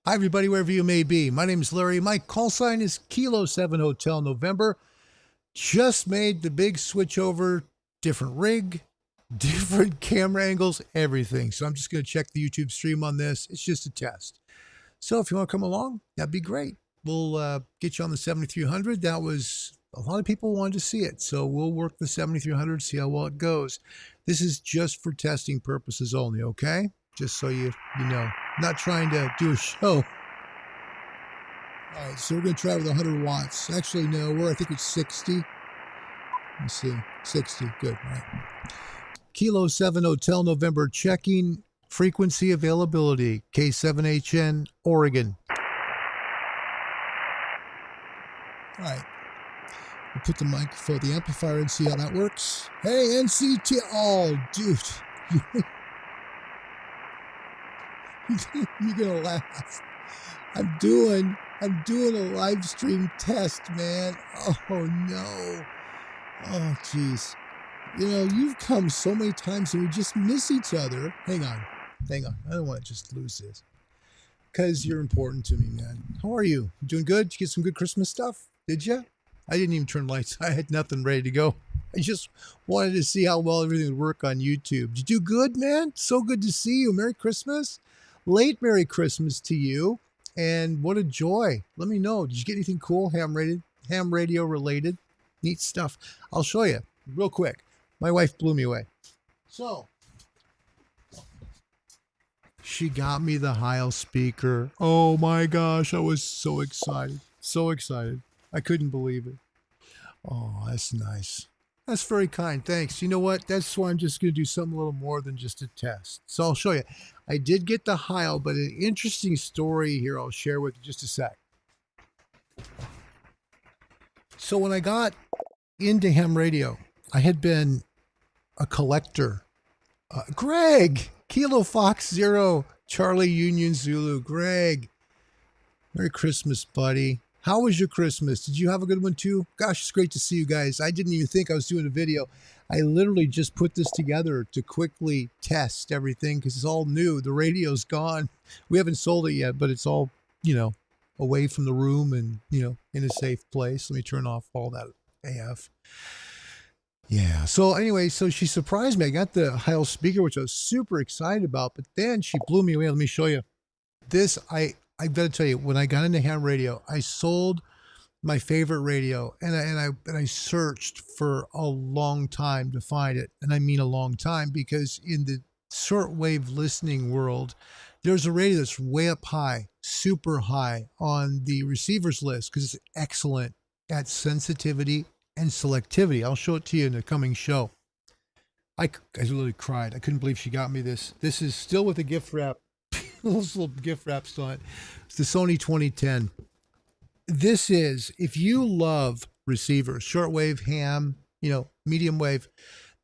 Hi, everybody, wherever you may be. My name is Larry. My call sign is Kilo 7 Hotel November. Just made the big switch over, different rig, different camera angles, everything. So I'm just going to check the YouTube stream on this. It's just a test. So if you want to come along, that'd be great. We'll get you on the 7300. That was a lot of people wanted to see it. So we'll work the 7300, see how well it goes. This is just for testing purposes only, okay? Just so you know. I'm not trying to do a show. All right, so we're going to try with 100 watts. Actually, no, I think it's 60. Let's see, 60, good, all right. Kilo 7 Hotel November, checking frequency availability, K7HN, Oregon. All right, we'll put the microphone, the amplifier in, see how that works. Hey, NCT, oh, dude, you're going to laugh. I'm doing a live stream test, man. Oh no. Oh jeez. You know, you've come so many times and we just miss each other. Hang on. I don't want to just lose this. Because you're important to me, man. How are you? You doing good? Did you get some good Christmas stuff? Did you? I didn't even turn lights. I had nothing ready to go. I just wanted to see how well everything would work on YouTube. Did you do good, man? So good to see you. Merry Christmas. Late Merry Christmas to you. And what a joy. Let me know. Did you get anything cool ham radio related? Neat stuff. I'll show you real quick. My wife blew me away. So she got me the Heil speaker. Oh my gosh, I was so excited. So excited. I couldn't believe it. Oh, that's nice. That's very kind. Thanks. You know what? That's why I'm just going to do something a little more than just a test. So I'll show you. I did get the Heil, but an interesting story here I'll share with you just a sec. So when I got into ham radio, I had been a collector. Greg, Kilo Fox Zero, Charlie Union Zulu. Greg, Merry Christmas, buddy. How was your Christmas? Did you have a good one too? Gosh, it's great to see you guys. I didn't even think I was doing a video. I literally just put this together to quickly test everything because it's all new. The radio's gone. We haven't sold it yet, but it's all, away from the room and, in a safe place. Let me turn off all that AF. Yeah. So anyway, so she surprised me. I got the Heil speaker, which I was super excited about, but then she blew me away. Let me show you. This, I've got to tell you, when I got into ham radio, I sold my favorite radio and I searched for a long time to find it. And I mean a long time because in the shortwave listening world, there's a radio that's way up high, super high on the receivers list because it's excellent at sensitivity and selectivity. I'll show it to you in the coming show. I literally cried. I couldn't believe she got me this. This is still with a gift wrap. Those little gift wraps on it. It's the Sony 2010. This is, if you love receivers, shortwave, ham, medium wave,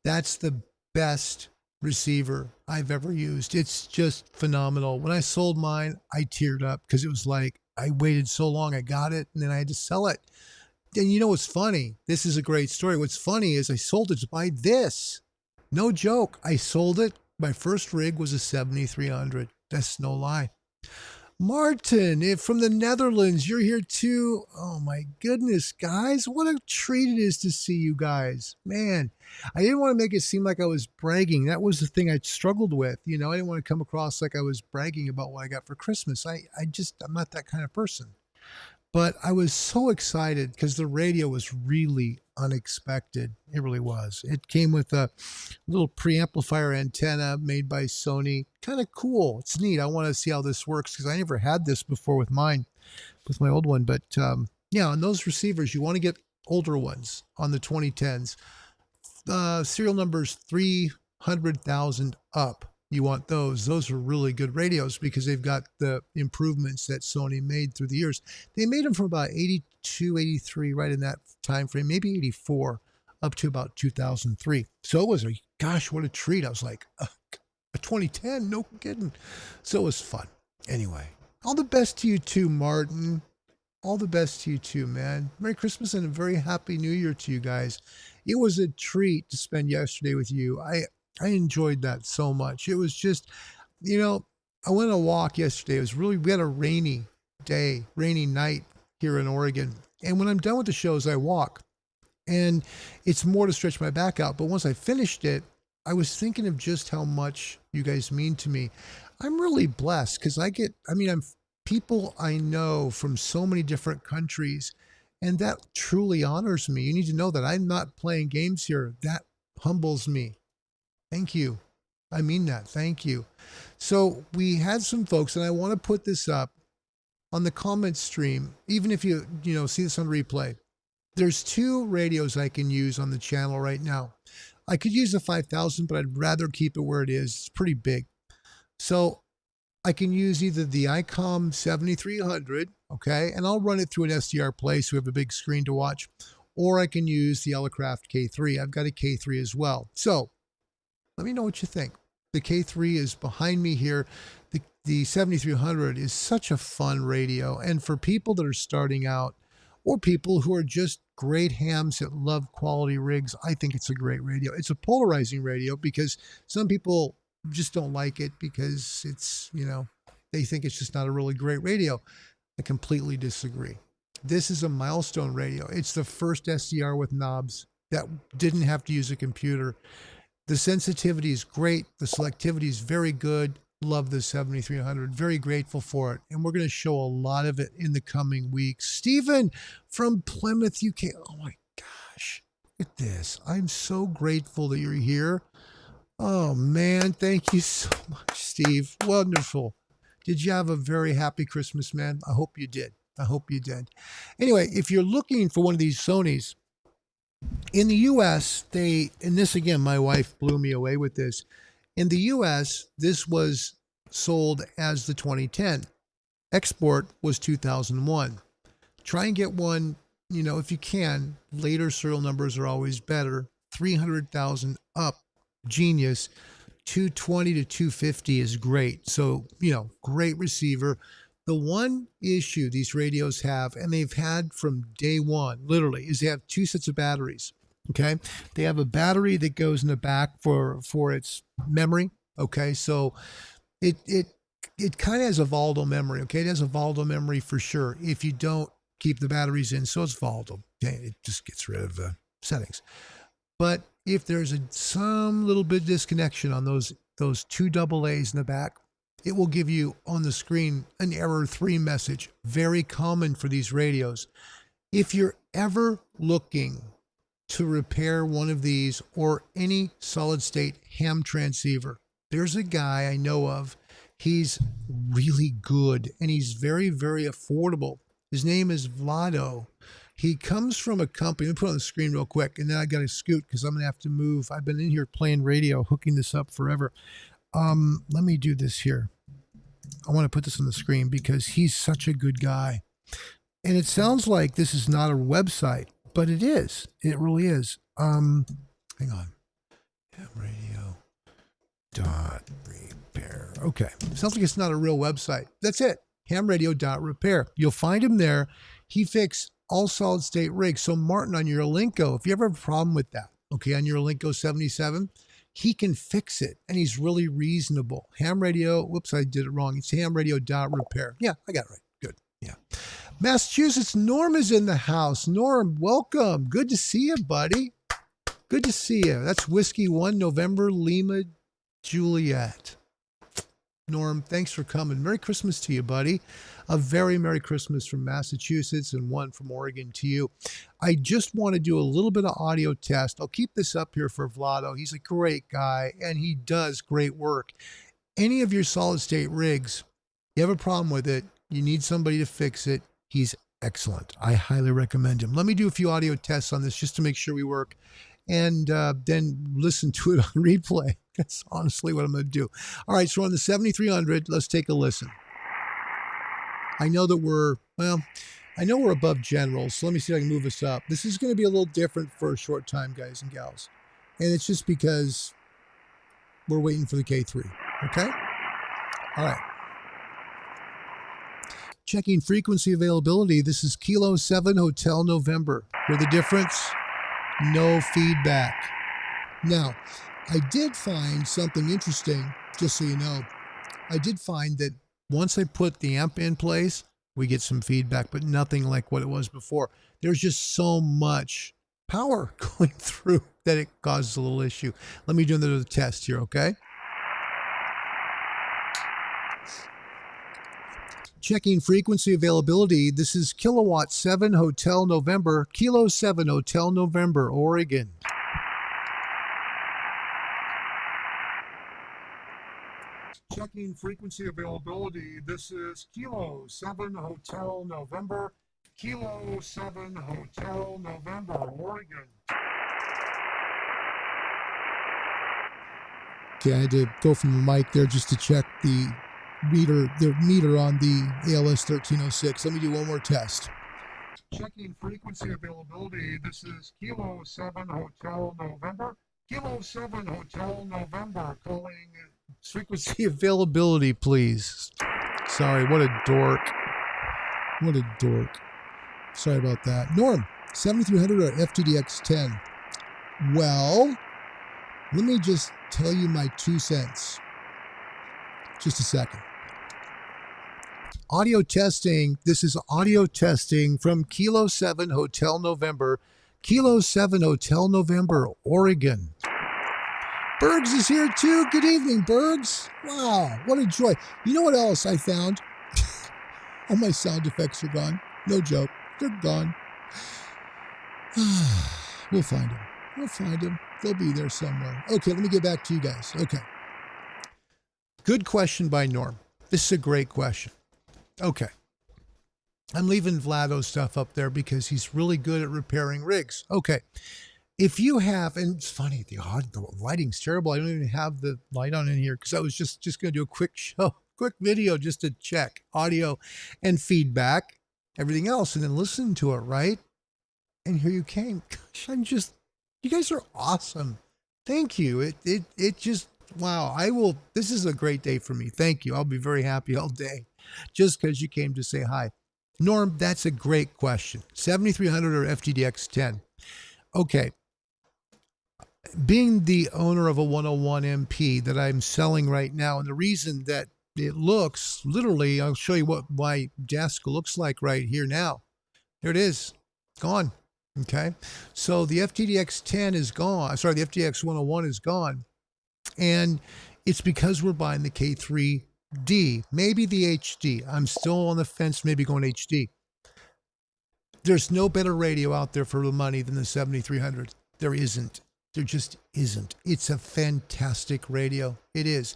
that's the best receiver I've ever used. It's just phenomenal. When I sold mine, I teared up because it was like I waited so long. I got it and then I had to sell it. And you know what's funny? This is a great story. What's funny is I sold it to buy this. No joke. I sold it. My first rig was a 7300. That's no lie. Martin, from the Netherlands, you're here too. Oh my goodness, guys. What a treat it is to see you guys. Man, I didn't want to make it seem like I was bragging. That was the thing I struggled with. I didn't want to come across like I was bragging about what I got for Christmas. I'm not that kind of person. But I was so excited because the radio was really unexpected. It really was. It came with a little preamplifier antenna made by Sony. Kind of cool. It's neat. I want to see how this works because I never had this before with my old one. But yeah, on those receivers, you want to get older ones on the 2010s. Serial numbers 300,000 up. You want those. Those are really good radios because they've got the improvements that Sony made through the years. They made them from about 82, 83, right in that time frame, maybe 84, up to about 2003. So it was gosh, what a treat. I was like, a 2010, no kidding. So it was fun. Anyway, all the best to you too, Martin. All the best to you too, man. Merry Christmas and a very happy New Year to you guys. It was a treat to spend yesterday with you. I enjoyed that so much. It was just, I went on a walk yesterday. It was we had a rainy day, rainy night here in Oregon. And when I'm done with the shows, I walk. And it's more to stretch my back out. But once I finished it, I was thinking of just how much you guys mean to me. I'm really blessed because I'm people I know from so many different countries, and that truly honors me. You need to know that I'm not playing games here. That humbles me. Thank you. I mean that. Thank you. So we had some folks, and I want to put this up on the comment stream, even if you see this on replay. There's two radios I can use on the channel right now. I could use the 5000, but I'd rather keep it where it is. It's pretty big. So I can use either the ICOM 7300, okay, and I'll run it through an SDR play so we have a big screen to watch, or I can use the Elecraft K3. I've got a K3 as well. So let me know what you think. The K3 is behind me here. The 7300 is such a fun radio, and for people that are starting out, or people who are just great hams that love quality rigs, I think it's a great radio. It's a polarizing radio because some people just don't like it because it's, they think it's just not a really great radio. I completely disagree. This is a milestone radio. It's the first SDR with knobs that didn't have to use a computer. The sensitivity is great. The selectivity is very good. Love the 7300. Very grateful for it. And we're going to show a lot of it in the coming weeks. Stephen from Plymouth, UK. Oh my gosh. Look at this. I'm so grateful that you're here. Oh man. Thank you so much, Steve. Wonderful. Did you have a very happy Christmas, man? I hope you did. I hope you did. Anyway, if you're looking for one of these Sonys, in the US, and this again, my wife blew me away with this. In the US, this was sold as the 2010. Export was 2001. Try and get one, if you can. Later serial numbers are always better. 300,000 up, genius. 220 to 250 is great. So, great receiver. The one issue these radios have, and they've had from day one, literally, is they have two sets of batteries. Okay. They have a battery that goes in the back for its memory. Okay. So it kind of has a volatile memory. Okay. It has a volatile memory for sure. If you don't keep the batteries in, so it's volatile. Okay. It just gets rid of the settings. But if there's some little bit of disconnection on those two AA's in the back, it will give you on the screen an error 3 message. Very common for these radios. If you're ever looking to repair one of these or any solid state ham transceiver, there's a guy I know of. He's really good and he's very, very affordable. His name is Vlado. He comes from a company. Let me put it on the screen real quick, and then I got to scoot because I'm going to have to move. I've been in here playing radio, hooking this up forever. Let me do this here. I want to put this on the screen because he's such a good guy. And it sounds like this is not a website, but it is. It really is. Hang on. Hamradio.repair. Okay. Sounds like it's not a real website. That's it. Hamradio.repair. You'll find him there. He fixed all solid state rigs. So Martin, on your Alinco, if you ever have a problem with that, okay, on your Alinco 77, he can fix it, and he's really reasonable. Ham Radio, whoops, I did it wrong. It's hamradio.repair. Yeah, I got it right. Good. Yeah. Massachusetts, Norm is in the house. Norm, welcome. Good to see you, buddy. Good to see you. That's Whiskey 1 November Lima Juliet. Norm, thanks for coming. Merry Christmas to you, buddy. A very Merry Christmas from Massachusetts and one from Oregon to you. I just want to do a little bit of audio test. I'll keep this up here for Vlado. He's a great guy and he does great work. Any of your solid state rigs, you have a problem with it, you need somebody to fix it, he's excellent. I highly recommend him. Let me do a few audio tests on this just to make sure we work, and then listen to it on replay. That's honestly what I'm going to do. All right, so on the 7300, let's take a listen. I know we're above generals, so let me see if I can move us up. This is going to be a little different for a short time, guys and gals. And it's just because we're waiting for the K3, okay? All right. Checking frequency availability. This is Kilo 7 Hotel November. Hear the difference? No feedback. Now, I did find something interesting, just so you know. I did find that once I put the amp in place, we get some feedback, but nothing like what it was before. There's just so much power going through that it causes a little issue. Let me do another test here, okay? Checking frequency availability. This is Kilowatt 7 Hotel November, Kilo 7 Hotel November, Oregon. Checking frequency availability. This is Kilo 7 Hotel November, Kilo 7 Hotel November, Oregon. Okay, I had to go from the mic there just to check the meter on the ALS 1306. Let me do one more test. Checking frequency availability. This is Kilo 7 Hotel November, Kilo 7 Hotel November, calling frequency availability, please. Sorry, what a dork. What a dork. Sorry about that. Norm, 7300 or FTDX 10? Well, let me just tell you my 2 cents. Just a second. Audio testing. This is audio testing from Kilo 7 Hotel November, Kilo 7 Hotel November, Oregon. Bergs is here too. Good evening, Bergs. Wow, what a joy. You know what else I found? All my sound effects are gone. No joke. They're gone. We'll find them. We'll find them. They'll be there somewhere. Okay, let me get back to you guys. Okay. Good question by Norm. This is a great question. Okay. I'm leaving Vlado's stuff up there because he's really good at repairing rigs. Okay. If you have, and it's funny, the lighting's terrible. I don't even have the light on in here because I was just going to do a quick video just to check audio and feedback, everything else, and then listen to it, right? And here you came. Gosh, you guys are awesome. Thank you. It just, wow. This is a great day for me. Thank you. I'll be very happy all day just because you came to say hi. Norm, that's a great question. 7300 or FTDX 10? Okay. Being the owner of a 101 MP that I'm selling right now, and the reason that it looks, literally, I'll show you what my desk looks like right here now. There it is. Gone. Okay. So the FTDX 10 is gone. Sorry, the FTDX 101 is gone. And it's because we're buying the K3D, maybe the HD. I'm still on the fence, maybe going HD. There's no better radio out there for the money than the 7300. There isn't. There just isn't. It's a fantastic radio. It is.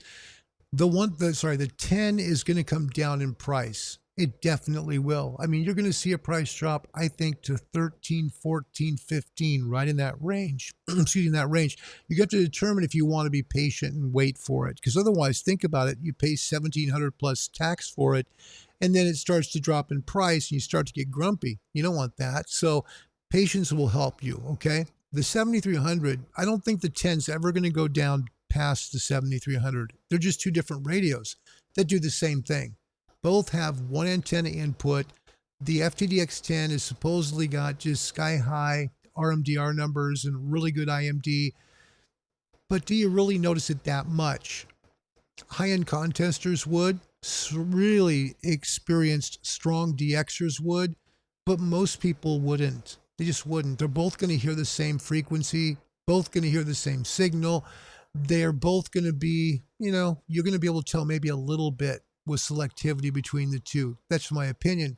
The 10 is going to come down in price. It definitely will. I mean, you're going to see a price drop, I think, to 13, 14, 15, right in that range. Excuse me, in that range. You have to determine if you want to be patient and wait for it. Because otherwise, think about it. You pay $1,700 plus tax for it, and then it starts to drop in price, and you start to get grumpy. You don't want that. So patience will help you, okay? The 7300, I don't think the 10's ever going to go down past the 7300. They're just two different radios that do the same thing. Both have one antenna input. The FTDX 10 is supposedly got just sky-high RMDR numbers and really good IMD. But do you really notice it that much? High-end contesters would. Really experienced strong DXers would. But most people wouldn't. They just wouldn't. They're both going to hear the same frequency, both going to hear the same signal. They're both going to be, you're going to be able to tell maybe a little bit with selectivity between the two. That's my opinion.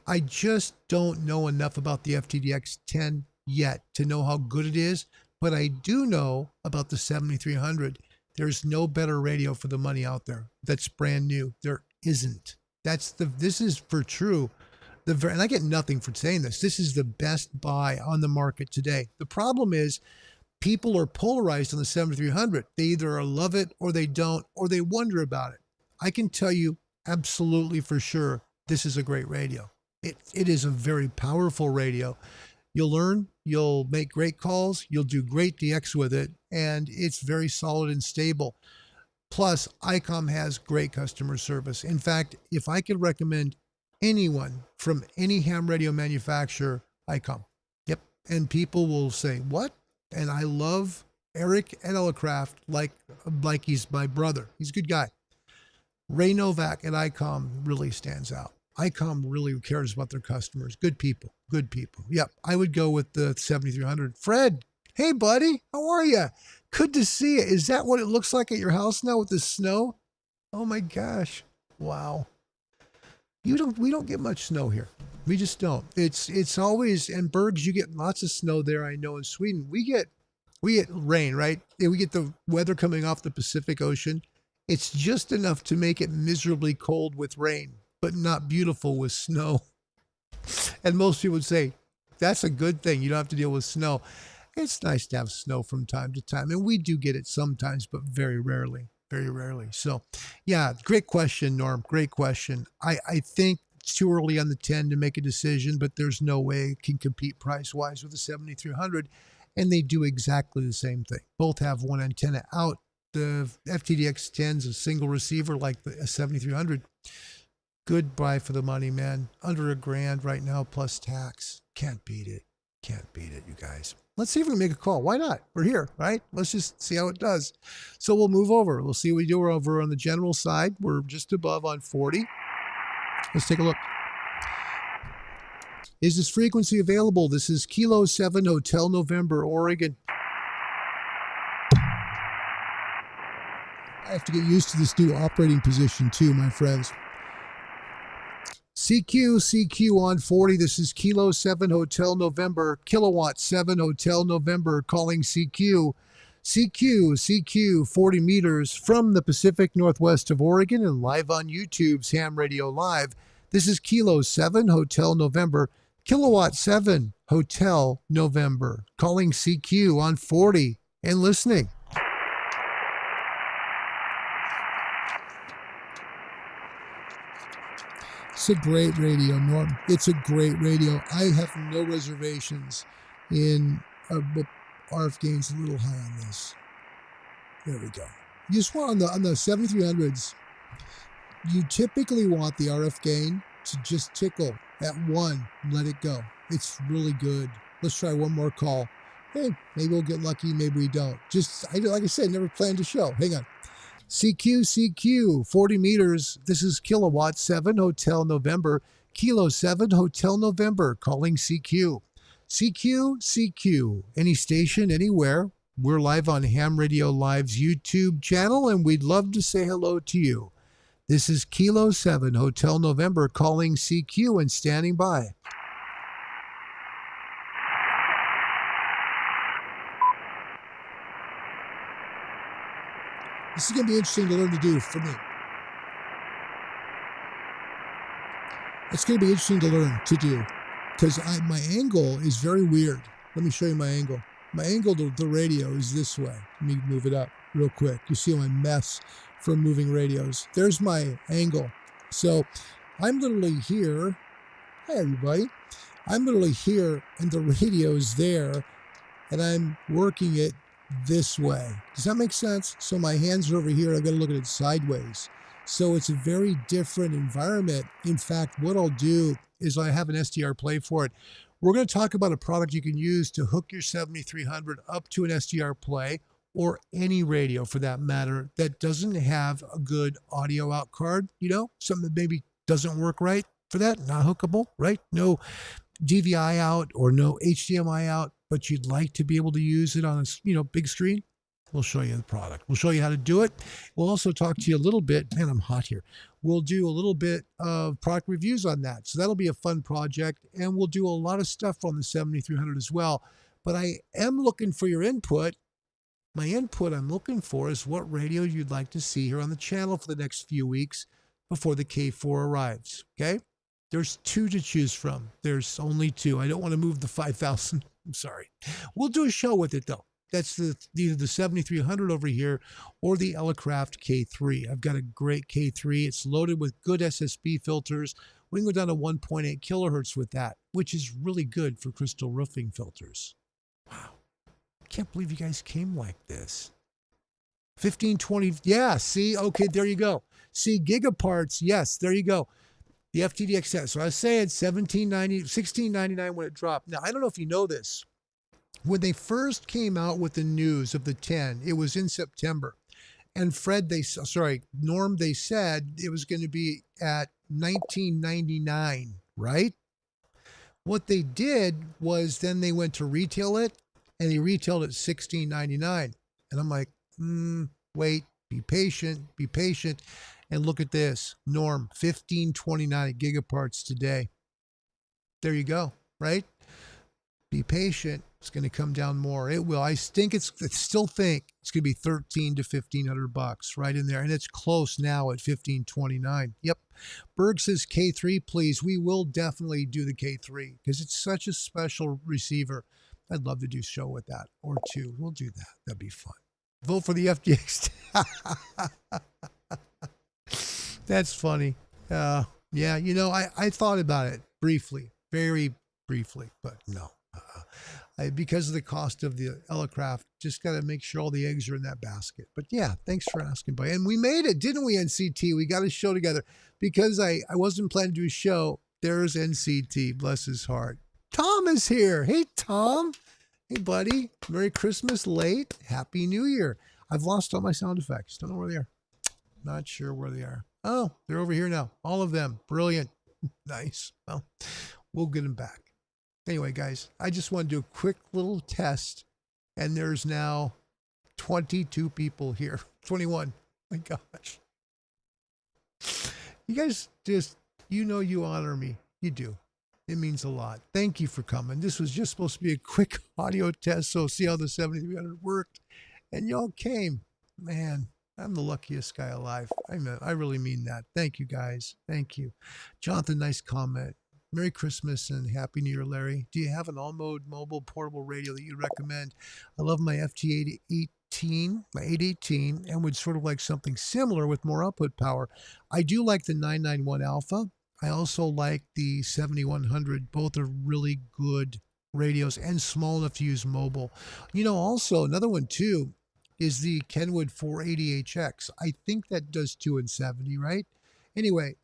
I just don't know enough about the FTDX 10 yet to know how good it is, but I do know about the 7300. There's no better radio for the money out there that's brand new. There isn't. This is for true. And I get nothing for saying this. This is the best buy on the market today. The problem is people are polarized on the 7300. They either love it or they don't, or they wonder about it. I can tell you absolutely for sure, this is a great radio. It is a very powerful radio. You'll learn, you'll make great calls, you'll do great DX with it, and it's very solid and stable. Plus, ICOM has great customer service. In fact, if I could recommend anyone from any ham radio manufacturer, ICOM. Yep. And people will say, what? And I love Eric at Elecraft like he's my brother. He's a good guy. Ray Novak at ICOM really stands out. ICOM really cares about their customers. Good people. Good people. Yep. I would go with the 7300. Fred, hey, buddy. How are you? Good to see you. Is that what it looks like at your house now with the snow? Oh, my gosh. Wow. We don't get much snow here. We just don't. It's always, and Bergs, you get lots of snow there. I know in Sweden, we get rain, right? We get the weather coming off the Pacific Ocean. It's just enough to make it miserably cold with rain, but not beautiful with snow. And most people would say, that's a good thing. You don't have to deal with snow. It's nice to have snow from time to time. And we do get it sometimes, but very rarely. Very rarely. So, yeah, great question, Norm. Great question. I think it's too early on the 10 to make a decision, but there's no way it can compete price-wise with the 7300. And they do exactly the same thing. Both have one antenna out. The FTDX 10's a single receiver like the 7300. Good buy for the money, man. Under $1,000 right now plus tax. Can't beat it. Can't beat it, you guys. Let's see if we can make a call. Why not? We're here, right? Let's just see how it does. So we'll move over. We'll see what we do. We're over on the general side. We're just above on 40. Let's take a look. Is this frequency available? This is Kilo 7 Hotel November, Oregon. I have to get used to this new operating position too, my friends. CQ on 40. This is Kilo 7 Hotel November, Kilowatt 7 Hotel November, calling CQ. CQ 40 meters from the Pacific Northwest of Oregon and live on YouTube's Ham Radio Live. This is Kilo 7 Hotel November, Kilowatt 7 Hotel November, calling CQ on 40 and listening. It's a great radio, Norm. It's a great radio. I have no reservations in RF gain's a little high on this. There we go. You just want on the 7300s, you typically want the RF gain to just tickle at 1 and let it go. It's really good. Let's try one more call. Hey, maybe we'll get lucky, maybe we don't. Like I said, never planned a show. Hang on. CQ 40 meters. This is Kilowatt 7 Hotel November, Kilo 7 Hotel November, calling CQ. CQ, any station, anywhere. We're live on Ham Radio Live's YouTube channel, and we'd love to say hello to you. This is Kilo 7 Hotel November, calling CQ and standing by. This is going to be interesting to learn to do for me. It's going to be interesting to learn to do because my angle is very weird. Let me show you my angle. My angle to the radio is this way. Let me move it up real quick. You see my mess from moving radios. There's my angle. So I'm literally here. Hi, everybody. I'm literally here and the radio is there and I'm working it this way. Does that make sense? So my hands are over here. I've got to look at it sideways. So it's a very different environment. In fact, what I'll do is I have an SDR play for it. We're going to talk about a product you can use to hook your 7300 up to an SDR play or any radio for that matter that doesn't have a good audio out card, something that maybe doesn't work right for that, not hookable, right? No DVI out or no HDMI out, but you'd like to be able to use it on a big screen. We'll show you the product. We'll show you how to do it. We'll also talk to you a little bit. Man, I'm hot here. We'll do a little bit of product reviews on that. So that'll be a fun project. And we'll do a lot of stuff on the 7300 as well. But I am looking for your input. My input I'm looking for is what radio you'd like to see here on the channel for the next few weeks before the K4 arrives. Okay? There's 2 to choose from. There's only 2. I don't want to move the 5000. I'm sorry. We'll do a show with it though. That's either the 7300 over here or the Elecraft K3. I've got a great K3. It's loaded with good SSB filters. We can go down to 1.8 kilohertz with that, which is really good for crystal roofing filters. Wow. I can't believe you guys came like this. 1520. Yeah, see? Okay, there you go. See, gigaparts. Yes, there you go. The FTDX. So I was saying $16.99 when it dropped. Now, I don't know if you know this. When they first came out with the news of the 10, it was in September. And Norm, they said it was going to be at 19.99, right? What they did was then they went to retail it, and they retailed it 16.99. And I'm like, wait, be patient, and look at this, Norm, 15.29 gigaparts today. There you go, right? Be patient. It's going to come down more. It will. I still think it's going to be 13 to 1500 bucks right in there, and it's close now at 1529. Yep. Berg says K3, please. We will definitely do the K3 because it's such a special receiver. I'd love to do a show with that or two. We'll do that. That'd be fun. Vote for the FDX. That's funny. Yeah, I thought about it briefly, very briefly, but no. Because of the cost of the Elecraft, just got to make sure all the eggs are in that basket. But yeah, thanks for asking, buddy. And we made it, didn't we, NCT? We got a show together because I wasn't planning to do a show. There's NCT, bless his heart. Tom is here. Hey, Tom. Hey, buddy. Merry Christmas late. Happy New Year. I've lost all my sound effects. Don't know where they are. Not sure where they are. Oh, they're over here now. All of them. Brilliant. Nice. Well, we'll get them back. Anyway, guys, I just want to do a quick little test, and there's now 22 people here. 21. My gosh. You guys you honor me. You do. It means a lot. Thank you for coming. This was just supposed to be a quick audio test, so see how the 7300 worked. And y'all came. Man, I'm the luckiest guy alive. I really mean that. Thank you, guys. Thank you. Jonathan, nice comment. Merry Christmas and Happy New Year, Larry. Do you have an all-mode mobile portable radio that you recommend? I love my FT818, my 818, and would sort of like something similar with more output power. I do like the 991 Alpha. I also like the 7100. Both are really good radios and small enough to use mobile. Also another one too is the Kenwood 480HX. I think that does 270, right? Anyway,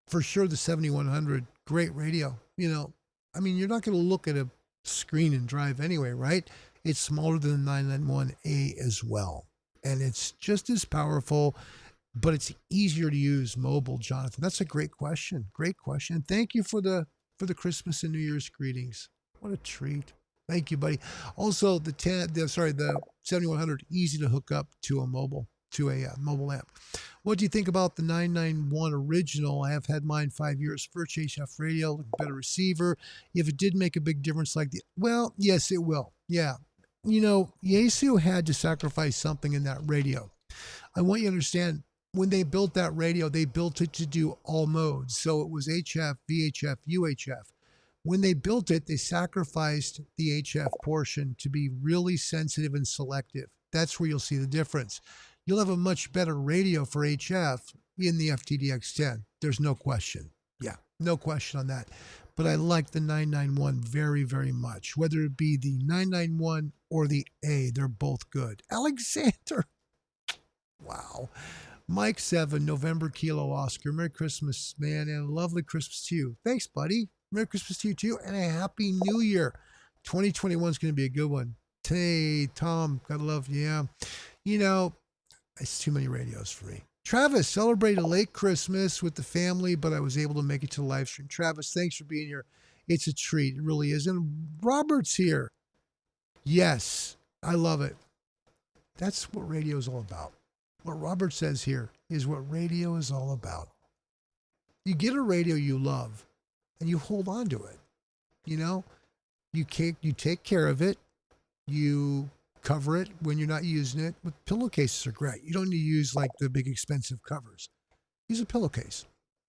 for sure the 7100, great radio. You're not going to look at a screen and drive anyway, right? It's smaller than the 991A as well. And it's just as powerful, but it's easier to use mobile, Jonathan. That's a great question. Great question. Thank you for the Christmas and New Year's greetings. What a treat. Thank you, buddy. Also, the 7100, easy to hook up to a mobile amp. What do you think about the 991 original? I have had mine 5 years. First HF radio, better receiver. If it did make a big difference well, yes, it will. Yeah. Yaesu had to sacrifice something in that radio. I want you to understand, when they built that radio, they built it to do all modes. So it was HF, VHF, UHF. When they built it, they sacrificed the HF portion to be really sensitive and selective. That's where you'll see the difference. You'll have a much better radio for HF in the FTDX10. There's no question. Yeah, no question on that. But I like the 991 very, very much. Whether it be the 991 or the A, they're both good. Alexander. Wow. Mike 7, November Kilo Oscar. Merry Christmas, man, and a lovely Christmas to you. Thanks, buddy. Merry Christmas to you, too, and a Happy New Year. 2021 is going to be a good one. Hey, Tom, gotta love, yeah. It's too many radios for me. Travis celebrated a late Christmas with the family, but I was able to make it to the live stream. Travis, thanks for being here. It's a treat. It really is. And Robert's here. Yes, I love it. That's what radio is all about. What Robert says here is what radio is all about. You get a radio you love, and you hold on to it. You take care of it. You cover it when you're not using it. But pillowcases are great. You don't need to use like the big expensive covers. Use a pillowcase,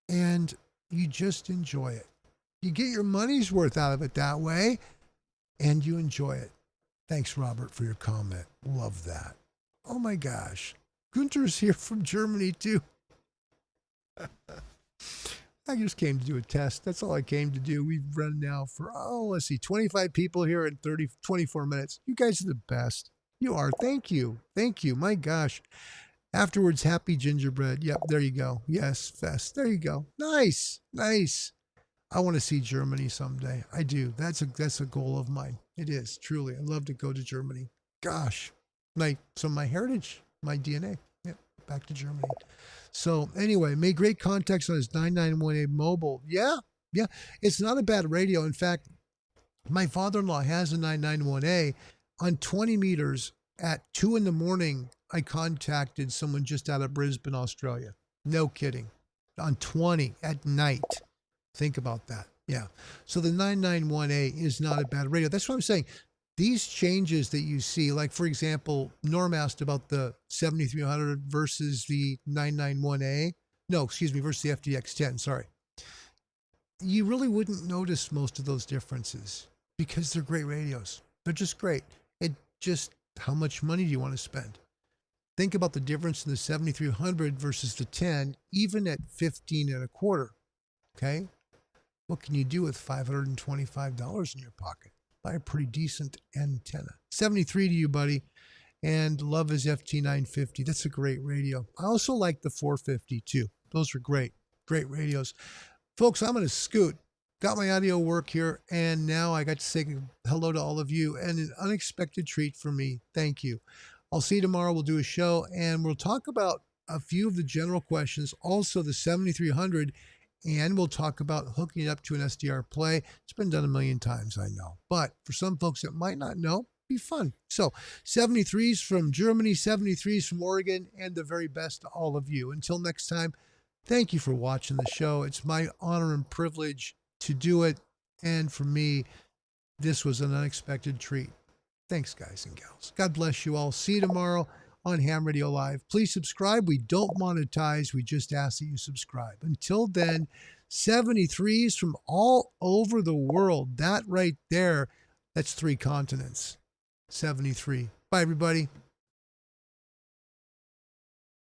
and you just enjoy it. You get your money's worth out of it that way, and you enjoy it. Thanks, Robert, for your comment. Love that. Oh my gosh. Gunter's here from Germany too. I just came to do a test. That's all I came to do. We've run now for, 25 people here in 24 minutes. You guys are the best. You are. Thank you. Thank you. My gosh. Afterwards, happy gingerbread. Yep, there you go. Yes, fest. There you go. Nice. Nice. I want to see Germany someday. I do. That's a goal of mine. It is, truly. I'd love to go to Germany. Gosh. My heritage, my DNA. Yep. back to Germany. So anyway, made great contacts on his 991A mobile. Yeah, yeah, it's not a bad radio. In fact, my father-in-law has a 991A on 20 meters at 2 in the morning. I contacted someone just out of Brisbane, Australia. No kidding. On 20 at night. Think about that. Yeah. So the 991A is not a bad radio. That's what I'm saying. These changes that you see, like for example, Norm asked about the 7300 versus the 991A. No, excuse me, versus the FDX10. Sorry. You really wouldn't notice most of those differences because they're great radios. They're just great. It just, how much money do you want to spend? Think about the difference in the 7300 versus the 10, even at 15 and a quarter. Okay. What can you do with $525 in your pocket? Buy a pretty decent antenna. 73 to you, buddy. And love his FT950. That's a great radio. I also like the 450 too. Those are great, great radios. Folks, I'm going to scoot. Got my audio work here, and now I got to say hello to all of you, and an unexpected treat for me. Thank you. I'll see you tomorrow. We'll do a show, and we'll talk about a few of the general questions, also the 7300, and we'll talk about hooking it up to an SDR play. It's been done a million times, I know. But for some folks that might not know, be fun. So 73s from Germany, 73s from Oregon, and the very best to all of you. Until next time, thank you for watching the show. It's my honor and privilege to do it. And for me, this was an unexpected treat. Thanks, guys and gals. God bless you all. See you tomorrow on Ham Radio Live. Please subscribe. We don't monetize. We just ask that you subscribe. Until then, 73s from all over the world. That right there, that's 3 continents. 73. Bye, everybody.